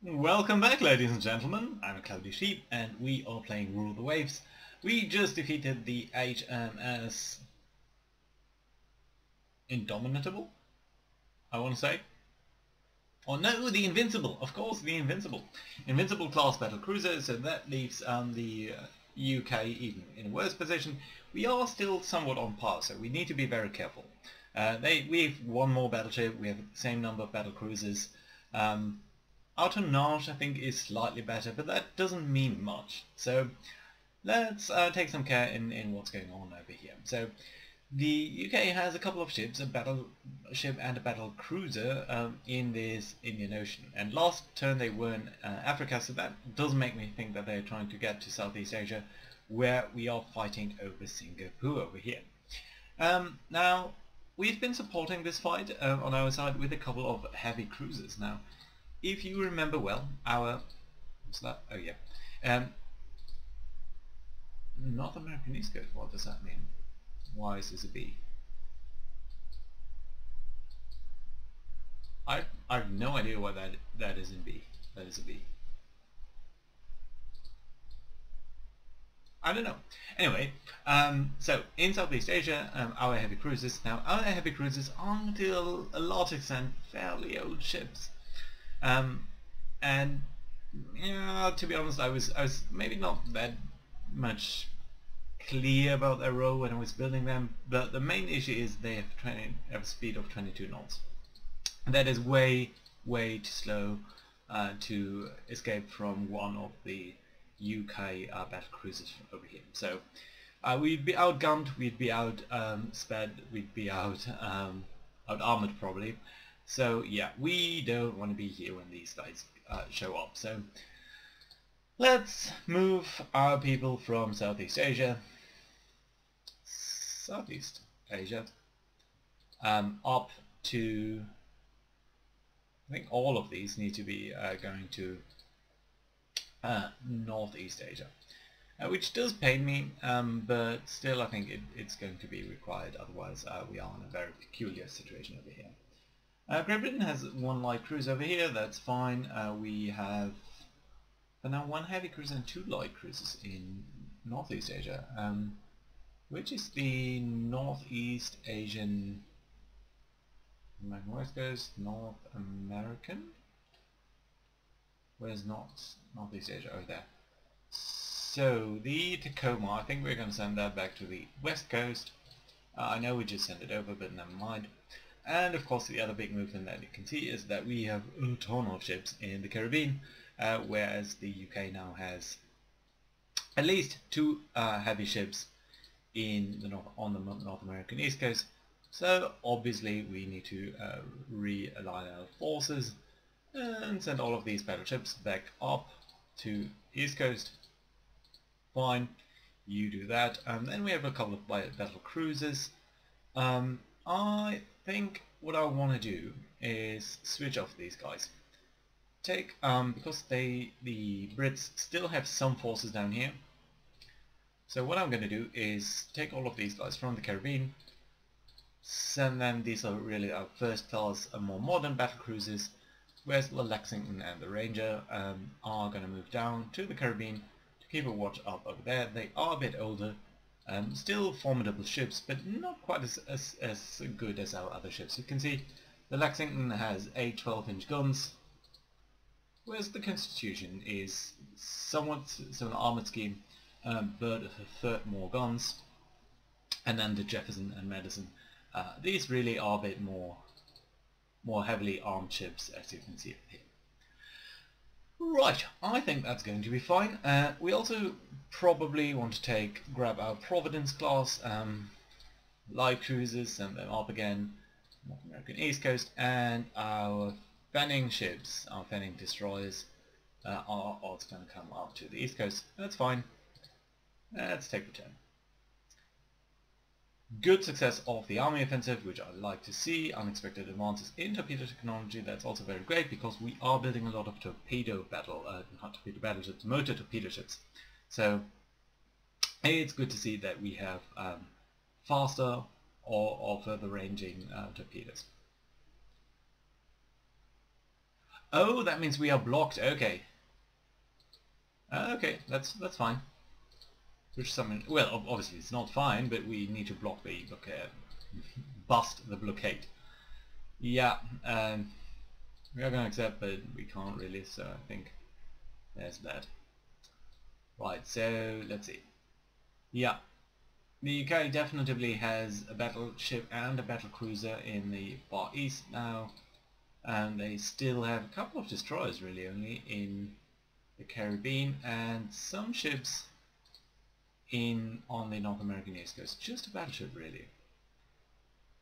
Welcome back, ladies and gentlemen. I'm a Cloudy Sheep, and we are playing Rule the Waves. We just defeated the HMS Indomitable, I want to say. Oh no, the Invincible, of course, the Invincible. Invincible class battle cruiser, so that leaves the UK even in a worse position. We are still somewhat on par, so we need to be very careful. We've one more battleship, we have the same number of battle cruisers. Our tonnage, I think, is slightly better, but that doesn't mean much. So let's take some care in what's going on over here. So the UK has a couple of ships, a battleship and a battle cruiser in this Indian Ocean. And last turn they were in Africa, so that does make me think that they're trying to get to Southeast Asia, where we are fighting over Singapore over here. Now, we've been supporting this fight on our side with a couple of heavy cruisers. Now, if you remember well, what's that? Oh yeah, North American East Coast. What does that mean? Why is this a B? I've no idea why that is in B. That is a B. I don't know. Anyway, so in Southeast Asia, our heavy cruisers. Now, our heavy cruisers are, to a large extent, fairly old ships. And yeah, to be honest, I was maybe not that much clear about their role when I was building them, but the main issue is they have a speed of 22 knots. And that is way too slow to escape from one of the UK battle cruisers over here. So we'd be outgunned, we'd be out sped, we'd be out armored probably. So yeah, we don't want to be here when these guys show up. So let's move our people from Southeast Asia up to, I think all of these need to be going to Northeast Asia, which does pain me, but still I think it's going to be required, otherwise we are in a very peculiar situation over here. Great Britain has one light cruise over here, that's fine. We have now one heavy cruiser and two light cruisers in Northeast Asia, which is the Northeast Asian, West Coast, North American? Where's Northeast Asia? Oh, there. So the Tacoma, I think we're going to send that back to the West Coast. I know we just sent it over, but never mind. And of course the other big movement that you can see is that we have a ton of ships in the Caribbean, whereas the UK now has at least two heavy ships on the North American East Coast. So obviously we need to realign our forces and send all of these battleships back up to East Coast. Fine, you do that. Then we have a couple of battle cruisers. I think what I want to do is switch off these guys. Because the Brits still have some forces down here. So what I'm going to do is take all of these guys from the Caribbean, send them, these are really our first class, more modern battle cruisers, whereas the Lexington and the Ranger are going to move down to the Caribbean to keep a watch up over there. They are a bit older. Still formidable ships, but not quite as good as our other ships. You can see the Lexington has 8 12-inch guns, whereas the Constitution is somewhat an armoured scheme, but a third more guns. And then the Jefferson and Madison, these really are a bit more heavily armed ships, as you can see here. Right, I think that's going to be fine. We also probably want to grab our Providence class light cruisers, send them up again, North American East Coast, and our fanning ships, our fanning destroyers, are also going to come up to the East Coast. That's fine. Let's take the turn. Good success of the army offensive, which I like to see. Unexpected advances in torpedo technology, that's also very great because we are building a lot of not torpedo battleships, motor torpedo ships. So it's good to see that we have faster or further ranging torpedoes. Oh, that means we are blocked. Okay. Okay, that's fine. Which summon? Well, obviously it's not fine, but we need to block the blockade, bust the blockade. Yeah, we are gonna accept, but we can't really. So I think there's that. Right. So let's see. Yeah, the UK definitely has a battleship and a battle cruiser in the Far East now, and they still have a couple of destroyers really only in the Caribbean and some ships on the North American East Coast. Just a battleship really.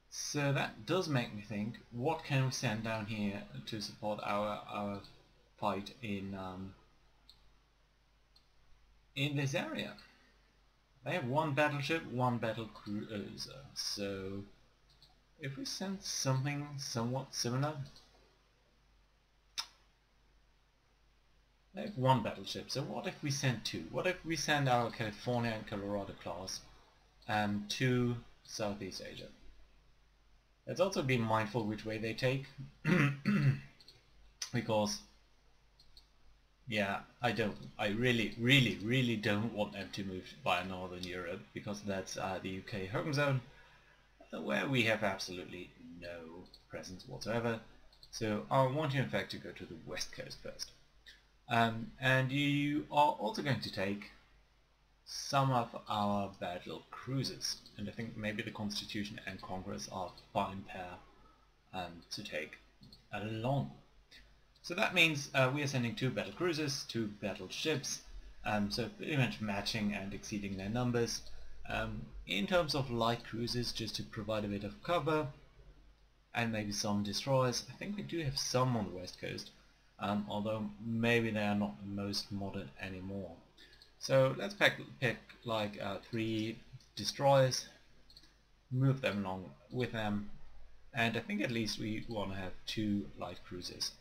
So that does make me think, what can we send down here to support our fight in this area? They have one battleship, one battle cruiser. So if we send something somewhat similar, they have one battleship. So what if we send two? What if we send our California and Colorado class to Southeast Asia? Let's also be mindful which way they take, because yeah, I really don't want them to move via Northern Europe, because that's the UK home zone, where we have absolutely no presence whatsoever. So I want you in fact to go to the west coast first. And you are also going to take some of our battle cruisers, and I think maybe the Constitution and Congress are a fine pair to take along. So that means we are sending 2 battle cruisers, 2 battleships, so pretty much matching and exceeding their numbers. In terms of light cruisers, just to provide a bit of cover, and maybe some destroyers. I think we do have some on the west coast, although maybe they are not the most modern anymore. So let's pick like 3 destroyers, move them along with them, and I think at least we want to have 2 light cruisers.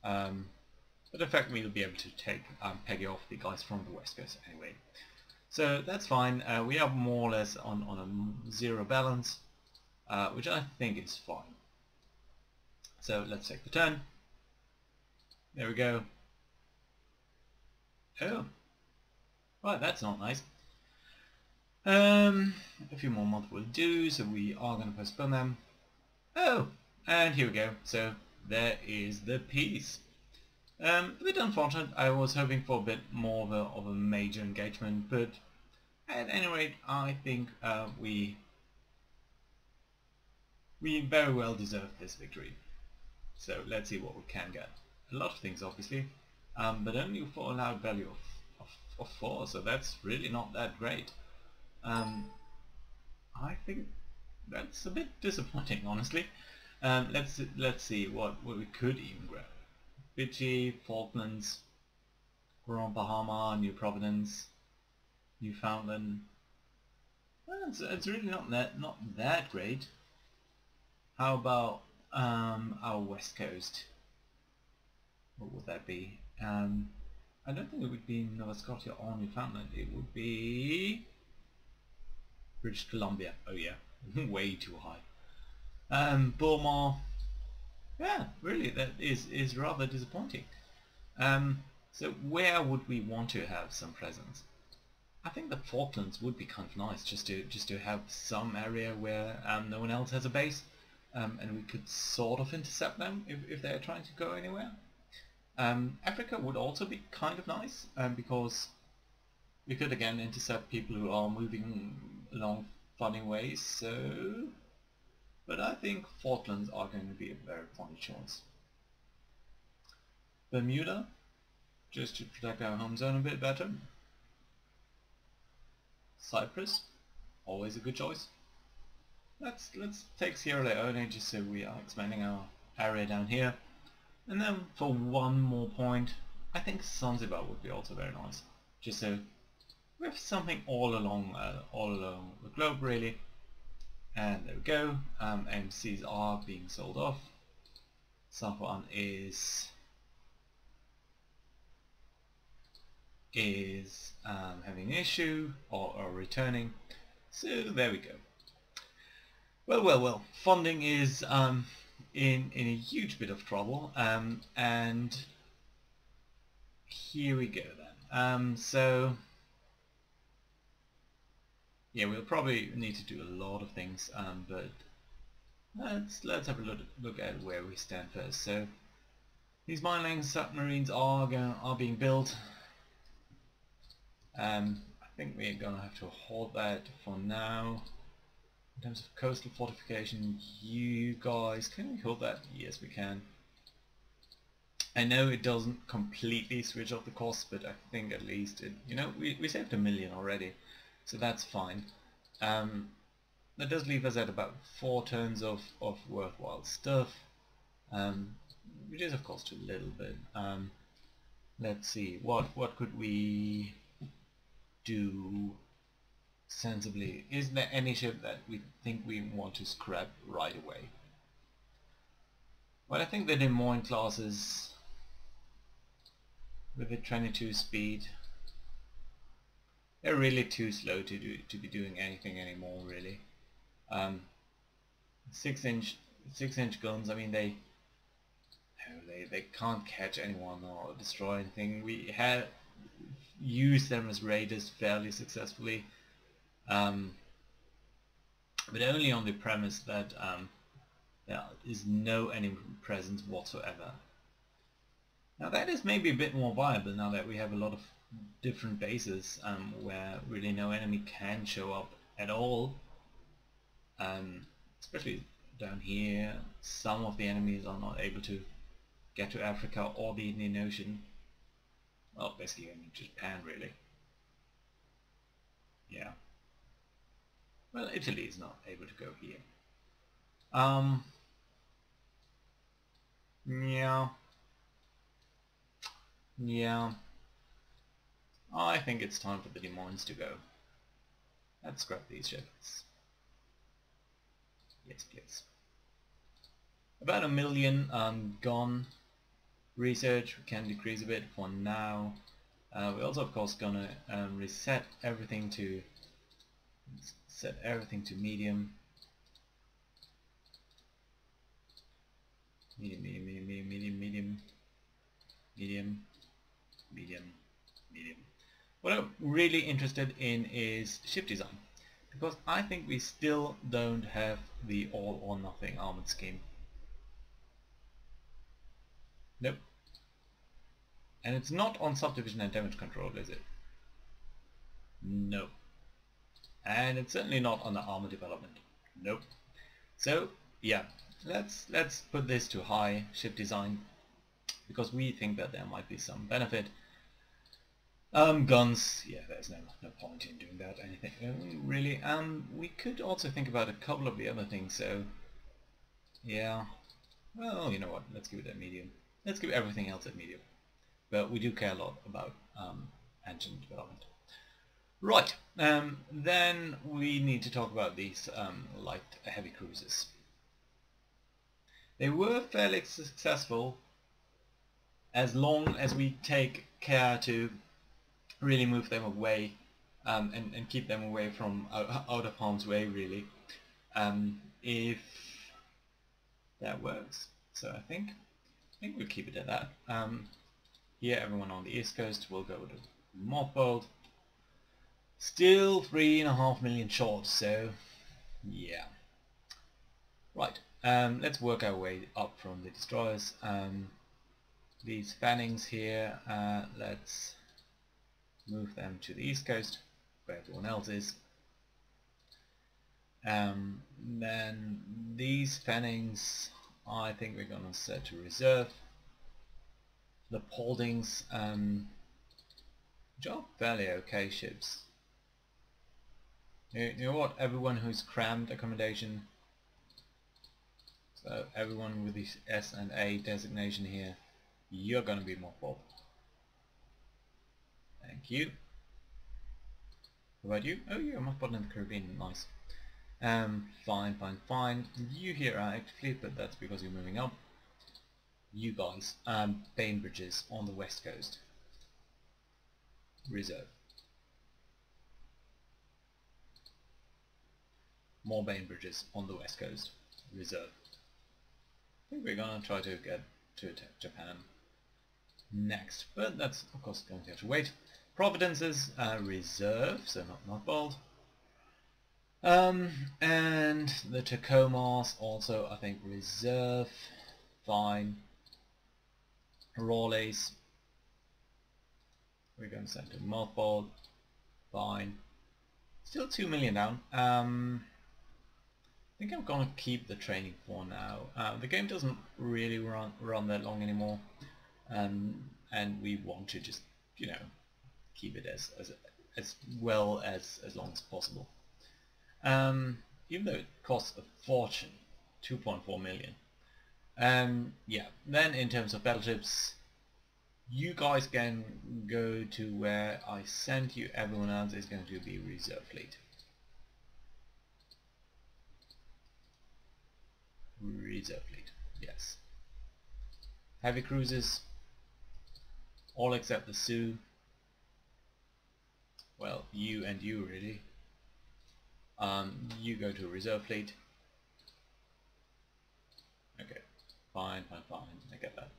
But in fact we'll be able to take peggy off the guys from the west coast anyway. So that's fine. We are more or less on a 0 balance, which I think is fine. So let's take the turn. There we go. Oh, right, that's not nice. A few more months will do, so we are going to postpone them. Oh, and here we go. So there is the peace. A bit unfortunate. I was hoping for a bit more of a major engagement, but at any rate, I think we very well deserve this victory. So let's see what we can get. A lot of things, obviously, but only for allowed value of 4, so that's really not that great. I think that's a bit disappointing, honestly. Let's see what we could even grab. Fiji, Falklands, Grand Bahama, New Providence, Newfoundland. Well, it's really not that great. How about our west coast? What would that be? I don't think it would be Nova Scotia or Newfoundland. It would be British Columbia. Oh yeah, way too high. Burma. Yeah, really, that is rather disappointing. So where would we want to have some presence? I think the Falklands would be kind of nice, just to have some area where no one else has a base, and we could sort of intercept them if they're trying to go anywhere. Africa would also be kind of nice, because we could again intercept people who are moving along funny ways. So, but I think Falklands are going to be a very funny choice. Bermuda, just to protect our home zone a bit better. Cyprus, always a good choice. Let's take Sierra Leone, just so we are expanding our area down here. And then for one more point, I think Zanzibar would be also very nice, just so we have something all along the globe really. And there we go. AMCs are being sold off. South one is having an issue or returning. So there we go. Well. Funding is in a huge bit of trouble, and here we go then. So yeah, we'll probably need to do a lot of things, but let's have a look at where we stand first. So these mining submarines are being built. I think we're gonna have to hold that for now. In terms of coastal fortification, you guys, can we hold that? Yes, we can. I know it doesn't completely switch off the cost, but I think at least it, you know, we saved $1 million already, so that's fine. That does leave us at about 4 turns of worthwhile stuff, which is of course too little, but let's see, what could we do sensibly? Is there any ship that we think we want to scrap right away? Well, I think the Des Moines classes with the 22 speed, they're really too slow to be doing anything anymore, really. 6-inch guns, I mean, they can't catch anyone or destroy anything. We had used them as raiders fairly successfully, but only on the premise that there is no enemy presence whatsoever. Now that is maybe a bit more viable now that we have a lot of different bases where really no enemy can show up at all. Especially down here, some of the enemies are not able to get to Africa or the Indian Ocean. Well, basically only Japan, really. Yeah. Well, Italy is not able to go here. Yeah. Yeah. I think it's time for the Des Moines to go. Let's scrap these ships. Yes, please. About 1 million gone. Research we can decrease a bit for now. We're also of course gonna reset everything to medium. Medium. What I'm really interested in is ship design, because I think we still don't have the all or nothing armored scheme. Nope. And it's not on subdivision and damage control, is it? No. And it's certainly not on the armor development. Nope. So yeah, let's put this to high ship design, because we think that there might be some benefit. Guns, yeah, there's no point in doing that, anything really. We could also think about a couple of the other things, so yeah, well, you know what, let's give it at medium. Let's give everything else at medium. But we do care a lot about engine development. Right, then we need to talk about these light heavy cruisers. They were fairly successful as long as we take care to really move them away and keep them away from out of harm's way, really, if that works. So I think we'll keep it at that. Here everyone on the East Coast will go to mothballed. Still 3.5 million short, so yeah. Right, let's work our way up from the destroyers. These Fannings here, let's move them to the East Coast where everyone else is. Then these Fannings I think we're gonna set to reserve. The Pauldings, which are fairly okay ships. You know what, everyone who's crammed accommodation, so everyone with the S and A designation here, you're gonna be mothballed. Thank you. What about you? Oh, you're mothballed in the Caribbean, nice. Fine. You here are active, but that's because you're moving up. You guys, Bainbridges on the West Coast. Reserve. More Bainbridges on the West Coast. Reserve. think we're gonna try to get to attack Japan next, but that's of course going to have to wait. Providence is reserve, so not mothballed. And the Tacomas also, I think, reserve. Fine. Raleigh's we're going to send to mothballed. Fine. Still 2 million down. I think I'm gonna keep the training for now. The game doesn't really run that long anymore, and we want to just, you know, keep it as well as long as possible. Even though it costs a fortune, 2.4 million. Yeah. Then in terms of battleships, you guys can go to where I sent you. Everyone else is going to be reserve fleet. Reserve fleet, yes. Heavy cruisers, all except the Sioux. Well, you and you really. You go to reserve fleet. Okay, fine, I get that.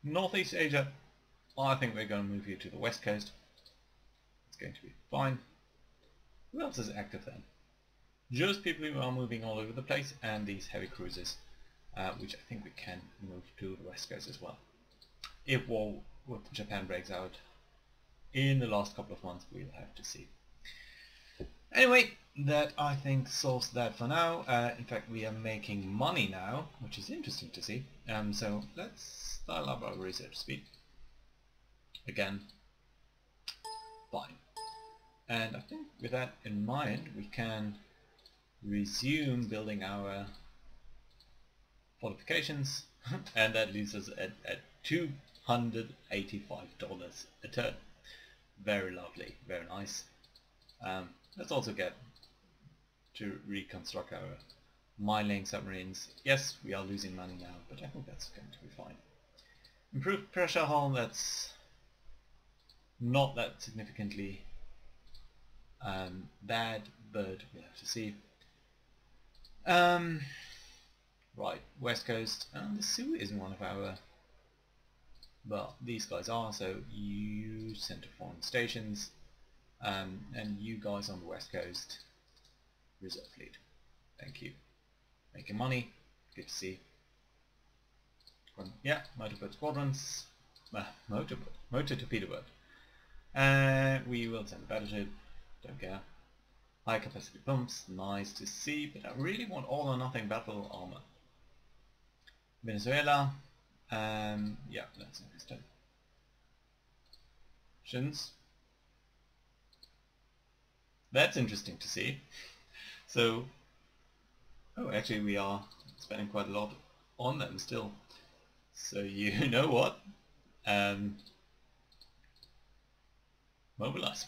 Northeast Asia, I think we're going to move you to the west coast. It's going to be fine. Who else is active then? Just people who are moving all over the place, and these heavy cruisers, which I think we can move to the west coast as well. If war with Japan breaks out in the last couple of months, we'll have to see. Anyway, that I think solves that for now. In fact, we are making money now, which is interesting to see. So let's dial up our research speed. Again, fine. And I think with that in mind, we can resume building our fortifications, and that leaves us at $285 a turn. Very lovely, very nice. Let's also get to reconstruct our mine-laying submarines. Yes, we are losing money now, but I think that's going to be fine. Improved pressure hull, that's not that significantly bad, but we'll have to see. Right, West Coast. The Sioux isn't one of our... Well, these guys are, so you send to foreign stations, and you guys on the West Coast, reserve fleet. Thank you. Making money. Good to see. Yeah, motorboat squadrons. Motor torpedo boat. And we will send a battleship. Don't care. High capacity pumps. Nice to see, but I really want all or nothing battle armor. Venezuela. Yeah, let's invest in Shins. That's interesting to see. So, oh, actually we are spending quite a lot on them still. So you know what? Mobilize.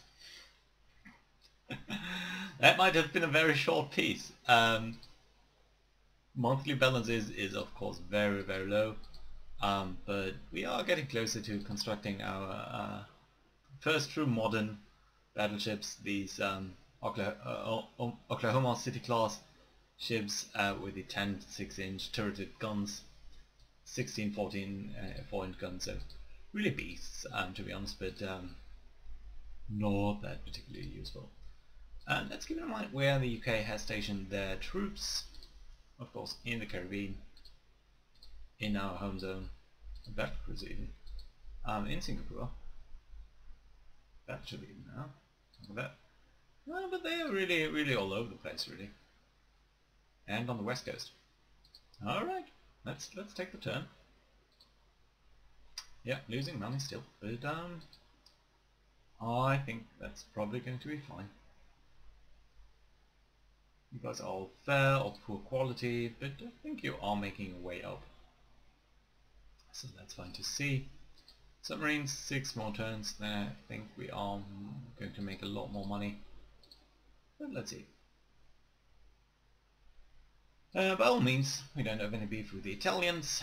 That might have been a very short piece. Monthly balance is of course very low, but we are getting closer to constructing our first true modern battleships. These Oklahoma City class ships with the 10-6-inch turreted guns, 16-14 4-inch guns, so really beasts to be honest, but not that particularly useful. And let's keep in mind where the UK has stationed their troops, of course in the Caribbean, in our home zone, battle cruiser even, in Singapore. That should be now. Look at that. No, but they are really all over the place really. And on the west coast. Alright, let's take the turn. Yeah, losing money still, but I think that's probably going to be fine. You guys are all fair or poor quality, but I think you are making your way up. So that's fine to see. Submarines, 6 more turns, then I think we are going to make a lot more money. But let's see. By all means, we don't have any beef with the Italians.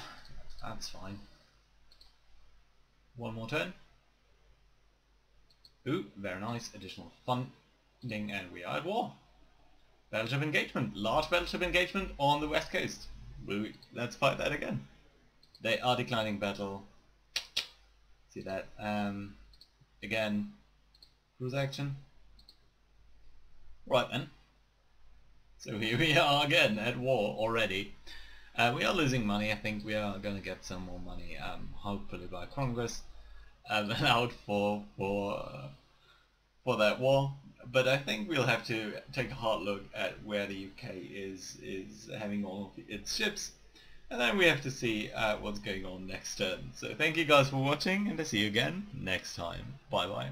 That's fine. One more turn. Ooh, very nice. Additional funding, and we are at war. Battleship engagement. Large battleship engagement on the west coast. let's fight that again. They are declining battle. See that? Again, cruise action. Right then. So here we are again at war already. We are losing money. I think we are going to get some more money, hopefully by Congress, out for that war. But I think we'll have to take a hard look at where the UK is having all of its ships, and then we have to see what's going on next turn. So thank you guys for watching, and I'll see you again next time. Bye bye.